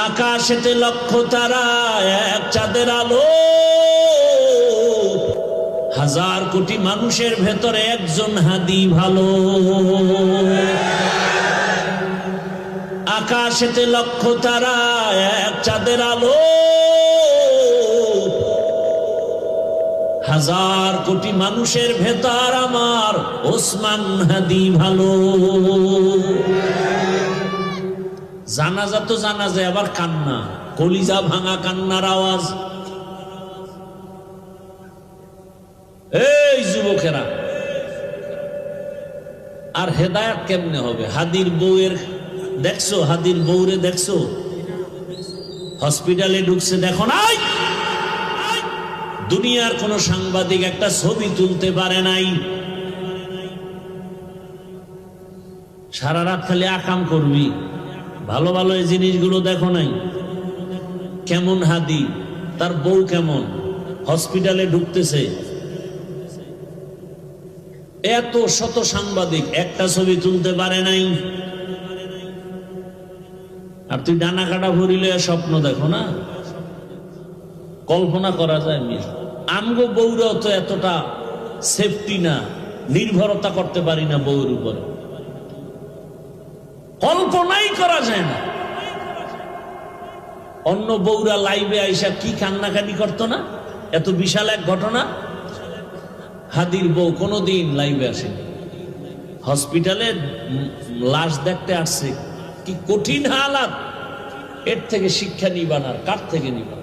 আকাশেতে লক্ষ তারা, এক চাঁদের আলো। হাজার কোটি মানুষের ভেতরে একজন হাদি ভালো। আকাশেতে লক্ষ তারা, এক চাঁদের আলো। হাজার কোটি মানুষের ভেতর আমার ওসমান হাদি ভালো। জানাজা তো জানাজা, আবার কান্না, কলিজা ভাঙা কান্নার আওয়াজ। এই যুবকেরা, আর হেদায়েত কেমনে হবে? হাদির বউয়ের দেখছো? হাদির বউরে দেখছো? হসপিটালে ঢুকছে, দেখো নাই? দুনিয়ার কোন সাংবাদিক একটা ছবি তুলতে পারে নাই। সারা রাত খালি আকাম করবি, ভালো ভালো এই জিনিসগুলো দেখো নাই? কেমন হাদি, তার বউ কেমন, হসপিটালে ঢুকতেছে, এত শত সাংবাদিক একটা ছবি তুলতে পারে নাই। আর তুই ডানা কাটা ভরিলে স্বপ্ন দেখো না? কল্পনা করা যায়? আমগো বউরাও তো এতটা সেফটি না, নির্ভরতা করতে পারি না বউর উপরে, কল্পনাই করা যায় না। অন্য বউরা লাইভে আইসা কি কান্নাকাটি করতো না? এত বিশাল এক ঘটনা। হাদির বউ কোনোদিন লাইভে আসেনি, হসপিটালে লাশ দেখতে আসছে। কি কঠিন হালাত! এর থেকে শিক্ষা নিবান আর কার থেকে নিবা?